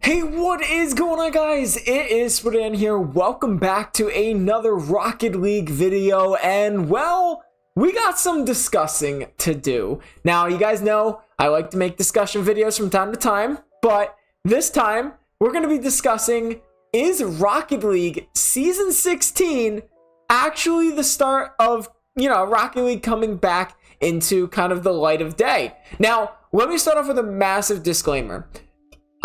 Hey, what is going on, guys? It is Spudan here. Welcome back to another Rocket League video, and well, we got some discussing to do. Now, you guys know I like to make discussion videos from time to time, but this time we're going to be discussing, is Rocket League Season 16 actually the start of, Rocket League coming back into kind of the light of day? Now, let me start off with a massive disclaimer.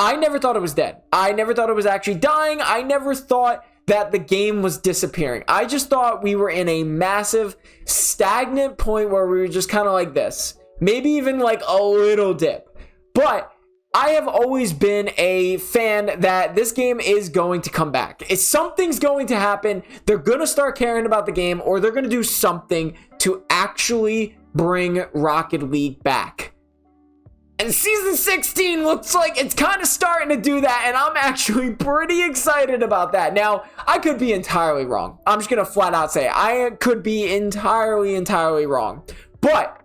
I never thought it was dead. I never thought it was actually dying. I never thought that the game was disappearing. I just thought we were in a massive stagnant point where we were just kind of like this. Maybe even like a little dip. But I have always been a fan that this game is going to come back. If something's going to happen, they're going to start caring about the game, or they're going to do something to actually bring Rocket League back. And Season 16 looks like it's kind of starting to do that, and I'm actually pretty excited about that. Now, I could be entirely wrong. I'm just going to flat out say it. I could be entirely wrong. But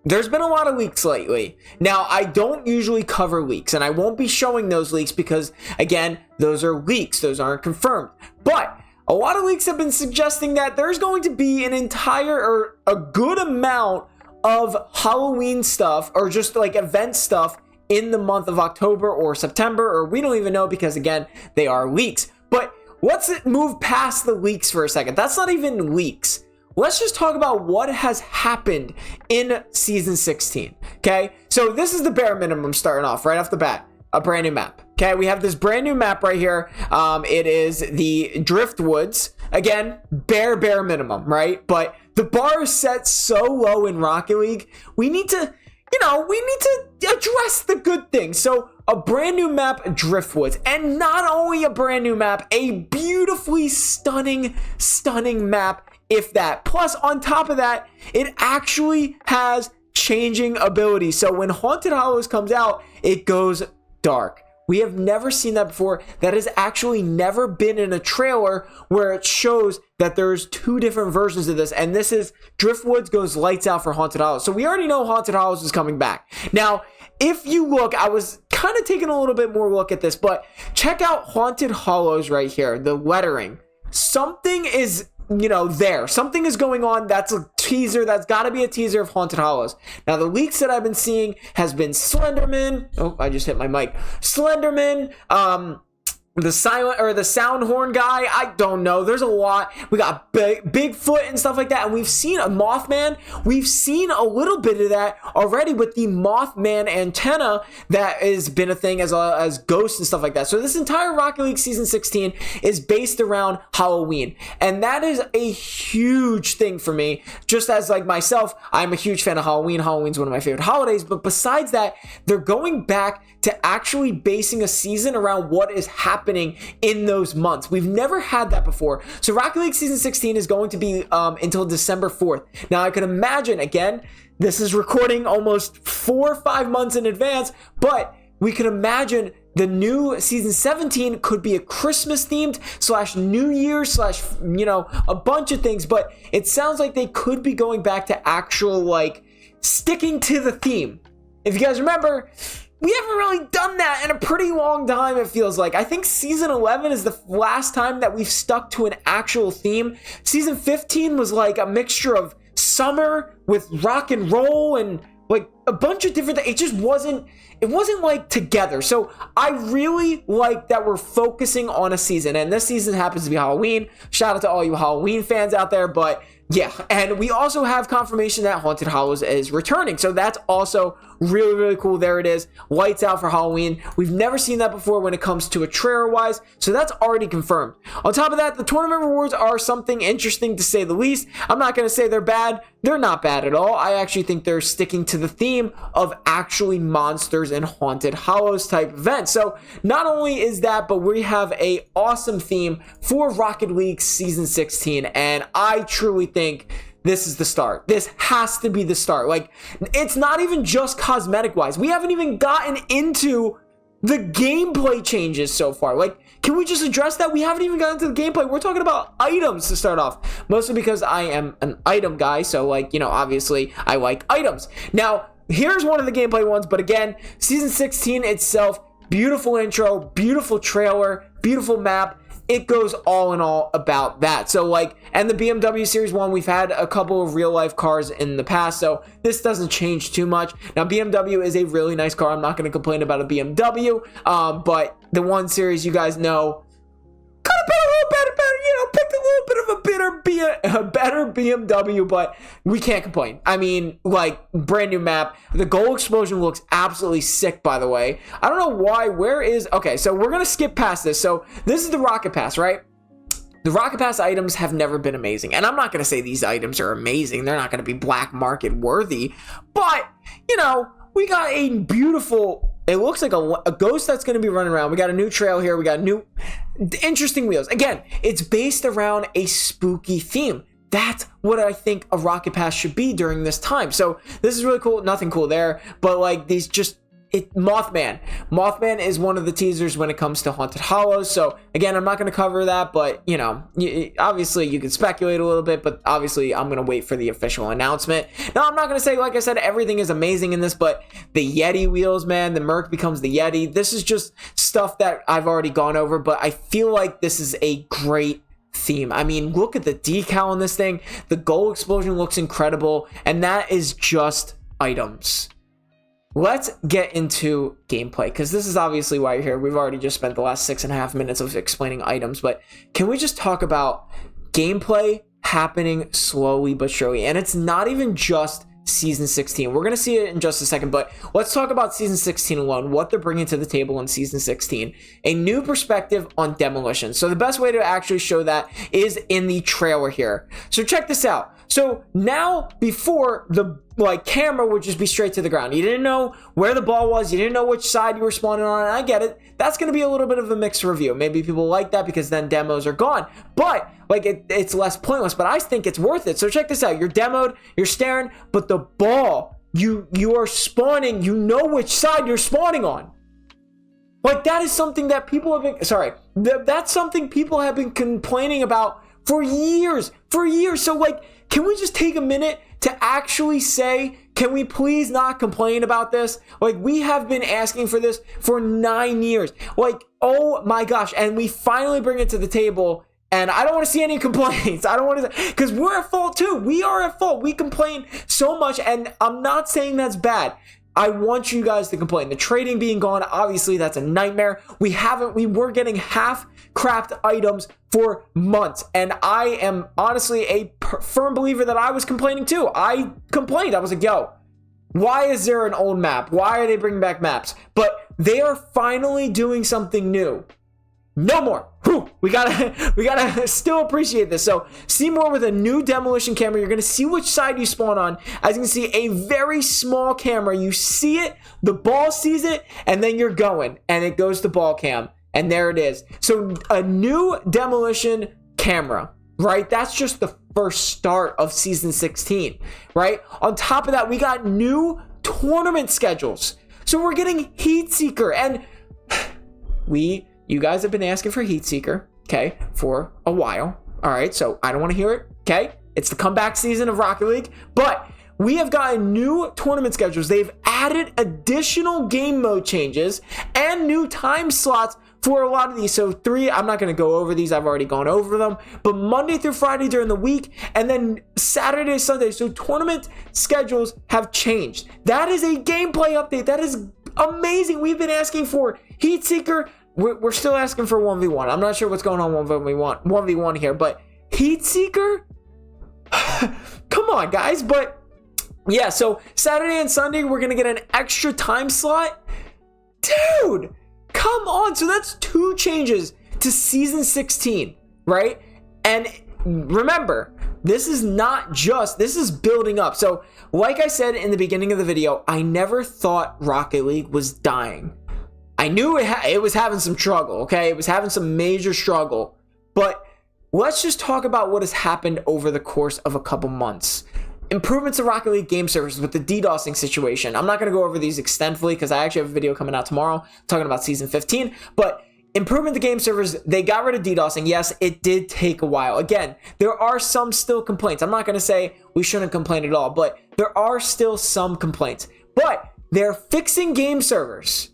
there's been a lot of leaks lately. Now, I don't usually cover leaks, and I won't be showing those leaks because, again, those are leaks. Those aren't confirmed. But a lot of leaks have been suggesting that there's going to be an entire or a good amount of Halloween stuff, or just like event stuff, in the month of October or September, or we don't even know because, again, they are leaks. But let's move past the leaks for a second. That's not even leaks. Let's just talk about what has happened in Season 16, okay? So this is the bare minimum starting off right off the bat. A brand new map, okay? We have this brand new map right here. It is the Driftwoods. Again, bare minimum, right? But the bar is set so low in Rocket League. We need to, address the good things. So a brand new map, Driftwoods, and not only a brand new map, a beautifully stunning map, if that. Plus, on top of that, it actually has changing abilities. So when Haunted Hollows comes out, it goes dark. We have never seen that before. That has actually never been in a trailer where it shows that there's two different versions of this. And this is Driftwoods goes lights out for Haunted Hollows. So we already know Haunted Hollows is coming back. Now, if you look, I was kind of taking a little bit more look at this, but check out Haunted Hollows right here, the lettering. Something is, there. Something is going on. That's a teaser. That's got to be a teaser of Haunted Hollows. Now, the leaks that I've been seeing has been Slenderman. Oh, I just hit my mic. Slenderman, the sound horn guy. I don't know. There's a lot. We got Bigfoot and stuff like that. And we've seen a Mothman. We've seen a little bit of that already with the Mothman antenna that has been a thing, as ghosts and stuff like that. So this entire Rocket League Season 16 is based around Halloween. And that is a huge thing for me. Just as like myself, I'm a huge fan of Halloween. Halloween's one of my favorite holidays. But besides that, they're going back to actually basing a season around what is happening in those months. We've never had that before. So Rocket League Season 16 is going to be until December 4th. Now, I can imagine, again, this is recording almost 4 or 5 months in advance, but we can imagine the new Season 17 could be a Christmas themed / New Year / a bunch of things, but it sounds like they could be going back to actual, sticking to the theme. If you guys remember, we haven't really done that in a pretty long time, it feels like. I think Season 11 is the last time that we've stuck to an actual theme. Season 15 was like a mixture of summer with rock and roll and like a bunch of different things. It wasn't like together. So I really like that we're focusing on a season, and this season happens to be Halloween. Shout out to all you Halloween fans out there, but yeah, and we also have confirmation that Haunted Hollows is returning. So that's also really cool. There it is. Lights out for Halloween. We've never seen that before when it comes to a trailer wise. So that's already confirmed. On top of that, the tournament rewards are something interesting to say the least. I'm not going to say they're bad. They're not bad at all. I actually think they're sticking to the theme of actually monsters and Haunted Hollows type events. So not only is that, but we have a awesome theme for Rocket League Season 16. And I truly think this is the start. This has to be the start. Like, it's not even just cosmetic wise. We haven't even gotten into the gameplay changes so far. Like, can we just address that? We haven't even gotten to the gameplay. We're talking about items to start off. Mostly because I am an item guy. So, obviously, I like items. Now, here's one of the gameplay ones. But again, Season 16 itself beautiful intro, beautiful trailer, beautiful map. It goes all in all about that. So like, and the BMW Series 1, we've had a couple of real life cars in the past, so this doesn't change too much. Now, BMW is a really nice car. I'm not going to complain about a BMW, but the 1 Series, you guys know, could have been a little better, you know, picked a little bit of a better BMW, but we can't complain. I mean, like, brand new map. The goal explosion looks absolutely sick, by the way. I don't know why. Okay, so we're going to skip past this. So this is the Rocket Pass, right? The Rocket Pass items have never been amazing. And I'm not going to say these items are amazing. They're not going to be black market worthy. But, you know, we got a beautiful... It looks like a ghost that's going to be running around. We got a new trail here. We got new interesting wheels. Again, it's based around a spooky theme. That's what I think a Rocket Pass should be during this time. So this is really cool. Nothing cool there. But like these just... Mothman. Mothman is one of the teasers when it comes to Haunted Hollows. So again, I'm not going to cover that, but you know, obviously you can speculate a little bit, but obviously I'm going to wait for the official announcement. Now, I'm not going to say, like I said, everything is amazing in this, but the Yeti wheels, man, the Merc becomes the Yeti. This is just stuff that I've already gone over, but I feel like this is a great theme. I mean, look at the decal on this thing. The goal explosion looks incredible, and that is just items. Let's get into gameplay, because this is obviously why you're here. We've already just spent the last 6.5 minutes of explaining items, but can we just talk about gameplay happening slowly but surely? And it's not even just Season 16. We're going to see it in just a second, but let's talk about Season 16 alone, what they're bringing to the table in Season 16. A new perspective on Demolition. So the best way to actually show that is in the trailer here. So check this out. So now, before, the camera would just be straight to the ground. You didn't know where the ball was. You didn't know which side you were spawning on. And I get it. That's going to be a little bit of a mixed review. Maybe people like that because then demos are gone. But like it's less pointless. But I think it's worth it. So check this out. You're demoed. You're staring. But the ball, you are spawning. You know which side you're spawning on. Like that is something that people have been... That's something people have been complaining about for years. So like... Can we just take a minute to actually say, can we please not complain about this? Like, we have been asking for this for 9 years. Like, oh my gosh. And we finally bring it to the table. And I don't want to see any complaints. I don't want to, because we're at fault too. We are at fault. We complain so much. And I'm not saying that's bad. I want you guys to complain. The trading being gone, obviously that's a nightmare. We were getting half-crapped items for months. And I am honestly a firm believer that I was complaining too. I complained. I was like, yo, why is there an old map? Why are they bringing back maps? But they are finally doing something new. No more. Whew. We gotta still appreciate this. So see more with a new demolition camera. You're gonna see which side you spawn on. As you can see, a very small camera. You see it, the ball sees it, and then you're going, and it goes to ball cam, and there it is. So a new demolition camera, right? That's just the first start of Season 16, right? On top of that, we got new tournament schedules. So we're getting Heat Seeker, and you guys have been asking for Heat Seeker, okay, for a while. All right, so I don't want to hear it, okay? It's the comeback season of Rocket League, but we have gotten new tournament schedules. They've added additional game mode changes and new time slots for a lot of these. So I'm not going to go over these. I've already gone over them. But Monday through Friday during the week, and then Saturday, Sunday. So tournament schedules have changed. That is a gameplay update. That is amazing. We've been asking for Heat Seeker. We're still asking for 1v1. I'm not sure what's going on 1v1 here, but Heat Seeker? Come on, guys. But yeah, so Saturday and Sunday, we're going to get an extra time slot. Dude, come on. So that's 2 changes to Season 16, right? And remember, this is building up. So like I said in the beginning of the video, I never thought Rocket League was dying. I knew it was having some struggle, okay? It was having some major struggle. But let's just talk about what has happened over the course of a couple months. Improvements to Rocket League game services with the DDoSing situation. I'm not going to go over these extensively because I actually have a video coming out tomorrow talking about Season 15. But improvement to game servers, they got rid of DDoSing. Yes, it did take a while. Again, there are some still complaints. I'm not going to say we shouldn't complain at all, but there are still some complaints. But they're fixing game servers.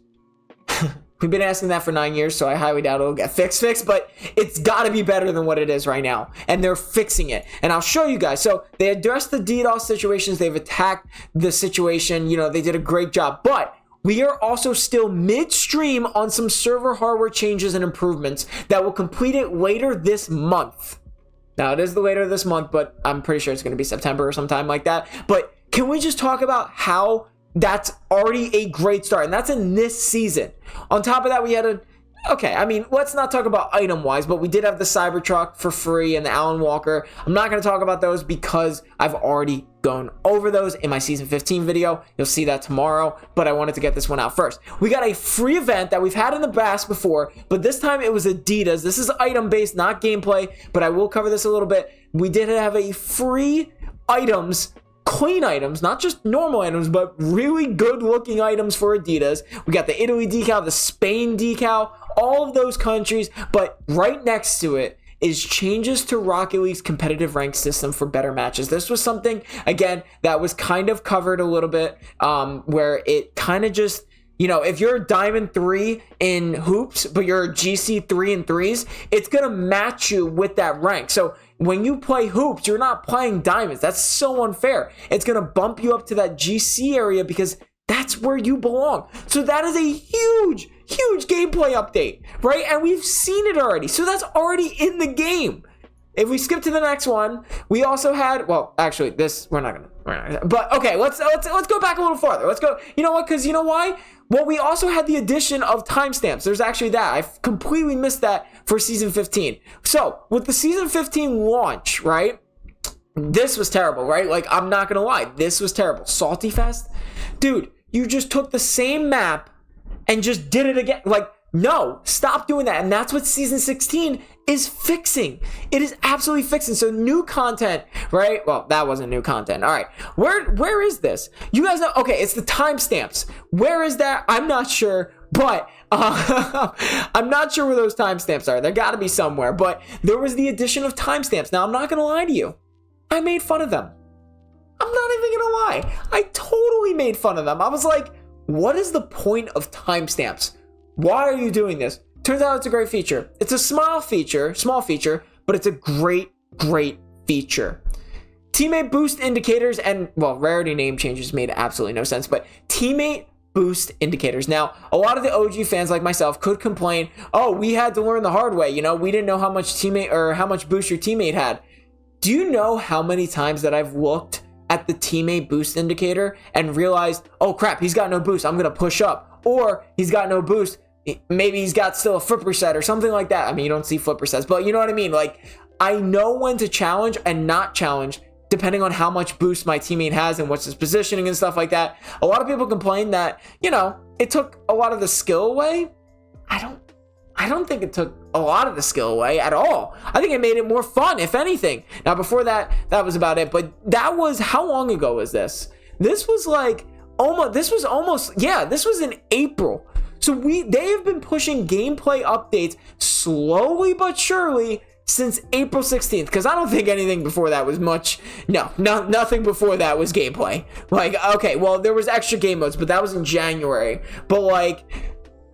We've been asking that for 9 years, so I highly doubt it'll get fixed, but it's got to be better than what it is right now. And they're fixing it. And I'll show you guys. So they addressed the DDoS situations. They've attacked the situation. You know, they did a great job. But we are also still midstream on some server hardware changes and improvements that will complete it later this month. Now, it is the later this month, but I'm pretty sure it's going to be September or sometime like that. But can we just talk about how that's already a great start? And that's in this season. On top of that, we had okay, I mean, let's not talk about item-wise, but we did have the Cybertruck for free and the Alan Walker. I'm not going to talk about those because I've already gone over those in my Season 15 video. You'll see that tomorrow, but I wanted to get this one out first. We got a free event that we've had in the past before, but this time it was Adidas. This is item-based, not gameplay, but I will cover this a little bit. We did have a free items, clean items, not just normal items, but really good looking items for Adidas. We got the Italy decal, the Spain decal, all of those countries, but right next to it is changes to Rocket League's competitive rank system for better matches. This was something, again, that was kind of covered a little bit, where it kind of just, you know, if you're a Diamond 3 in hoops, but you're a GC 3 in threes, it's going to match you with that rank. So when you play hoops, you're not playing diamonds. That's so unfair. It's going to bump you up to that GC area because that's where you belong. So that is a huge gameplay update, right? And we've seen it already. So that's already in the game. If we skip to the next one, we also had, well, actually, this, we're not gonna, but okay, let's go back a little farther. Let's go, you know what? Because you know why? Well, we also had the addition of timestamps. There's actually that. I completely missed that for Season 15. So, with the Season 15 launch, right? This was terrible, right? Like, I'm not gonna lie. This was terrible. Salty Fest? Dude, you just took the same map and just did it again. Like, no, stop doing that. And that's what Season 16 is fixing. It is absolutely fixing. So new content, right? Well, that wasn't new content. All right. Where is this? You guys know, okay, it's the timestamps. Where is that? I'm not sure, but I'm not sure where those timestamps are. There got to be somewhere, but there was the addition of timestamps. Now, I'm not going to lie to you. I made fun of them. I'm not even going to lie. I totally made fun of them. I was like, what is the point of timestamps? Why are you doing this? Turns out it's a great feature. It's a small feature, but it's a great feature. Teammate boost indicators and, well, rarity name changes made absolutely no sense, but teammate boost indicators. Now, a lot of the OG fans like myself could complain, oh, we had to learn the hard way. You know, we didn't know how much teammate or how much boost your teammate had. Do you know how many times that I've looked at the teammate boost indicator and realized, oh crap, he's got no boost, I'm gonna push up, or he's got no boost, maybe he's got still a foot reset or something like that. I mean, you don't see foot resets, but you know what I mean? Like, I know when to challenge and not challenge depending on how much boost my teammate has and what's his positioning and stuff like that. A lot of people complain that, you know, it took a lot of the skill away. I don't think it took a lot of the skill away at all. I think it made it more fun, if anything. Now, before that, that was about it. But that was, how long ago was this? This was like, this was in April. So they have been pushing gameplay updates slowly but surely since April 16th. Because I don't think anything before that was much. Nothing before that was gameplay. Like, okay, well, there was extra game modes, but that was in January. But like,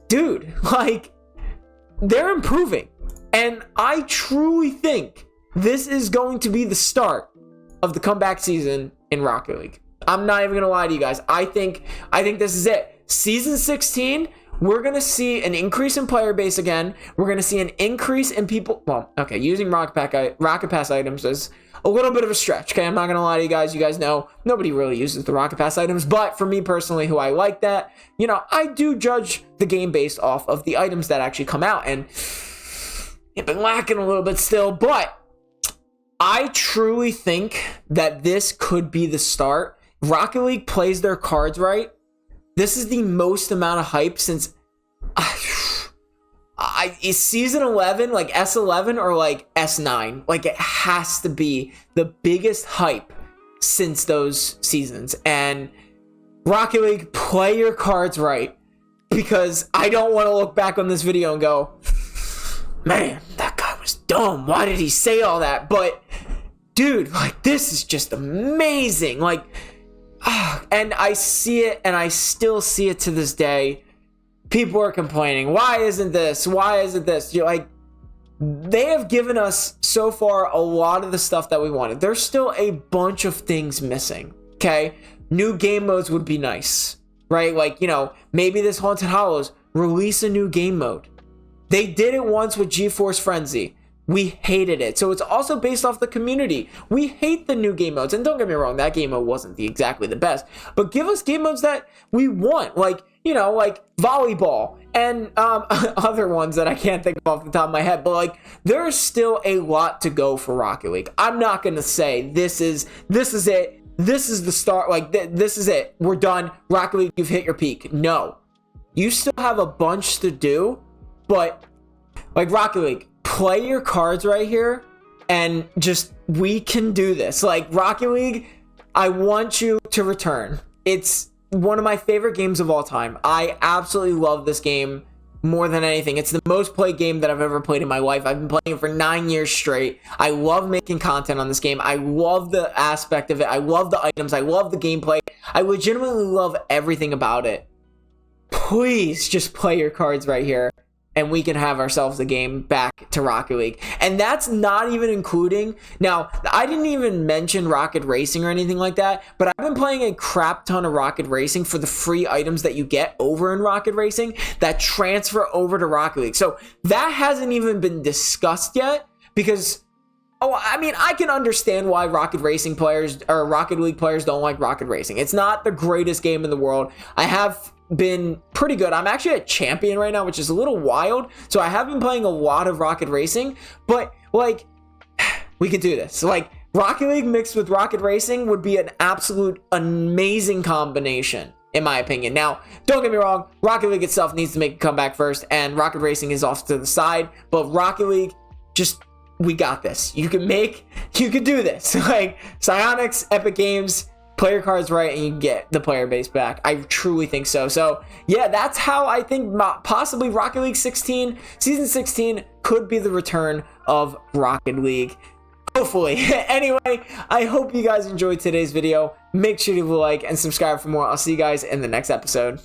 dude, like, they're improving. And I truly think this is going to be the start of the comeback season in Rocket League. I'm not even going to lie to you guys. I think this is it. Season 16, we're going to see an increase in player base again. We're going to see an increase in people. Well, okay, using Rocket Pass items is a little bit of a stretch. Okay, I'm not going to lie to you guys. You guys know nobody really uses the Rocket Pass items. But for me personally, who I like that, you know, I do judge the game based off of the items that actually come out. And it's been lacking a little bit still. But I truly think that this could be the start. Rocket League plays their cards right. This is the most amount of hype since is season 11, like S11 or like S9. Like, it has to be the biggest hype since those seasons. And Rocket League, play your cards right, because I don't want to look back on this video and go, man, that guy was dumb. Why did he say all that? But dude, like, this is just amazing. Like, and I see it, and I still see it to this day. people are complaining, why isn't this? Why isn't this? You're like, they have given us so far a lot of the stuff that we wanted. There's still a bunch of things missing. Okay, new game modes would be nice, right? Like, you know, maybe this Haunted Hollows, release a new game mode. They did it once with GeForce Frenzy. We hated it. So it's also based off the community. We hate the new game modes. And don't get me wrong, that game mode wasn't exactly the best. But give us game modes that we want. Like, you know, like volleyball and other ones that I can't think of off the top of my head. But like, there's still a lot to go for Rocket League. I'm not going to say this is it. This is the start. Like, this is it. We're done. Rocket League, you've hit your peak. No. You still have a bunch to do. But like Rocket League, play your cards right here and just, we can do this. Like Rocket League, I want you to return. It's one of my favorite games of all time. I absolutely love this game more than anything. It's the most played game that I've ever played in my life. I've been playing it for 9 years straight. I love making content on this game. I love the aspect of it. I love the items. I love the gameplay. I legitimately love everything about it. Please just play your cards right here, and we can have ourselves a game back to Rocket League. And that's not even including, now, I didn't even mention Rocket Racing or anything like that, but I've been playing a crap ton of Rocket Racing for the free items that you get over in Rocket Racing that transfer over to Rocket League. So that hasn't even been discussed yet, because, oh, I mean, I can understand why Rocket Racing players or Rocket League players don't like Rocket Racing. It's not the greatest game in the world. I have been pretty good. I'm actually a champion right now, which is a little wild. So I have been playing a lot of Rocket Racing, but like, we could do this. Like, Rocket League mixed with Rocket Racing would be an absolute amazing combination, in my opinion. Now, don't get me wrong, Rocket League itself needs to make a comeback first, and Rocket Racing is off to the side, but Rocket League, just, we got this. You can do this. Like, Psyonix, Epic Games, play your cards right and you get the player base back. I truly think so. So yeah, that's how I think possibly Rocket League 16, Season 16 could be the return of Rocket League. Hopefully. Anyway, I hope you guys enjoyed today's video. Make sure to leave a like and subscribe for more. I'll see you guys in the next episode.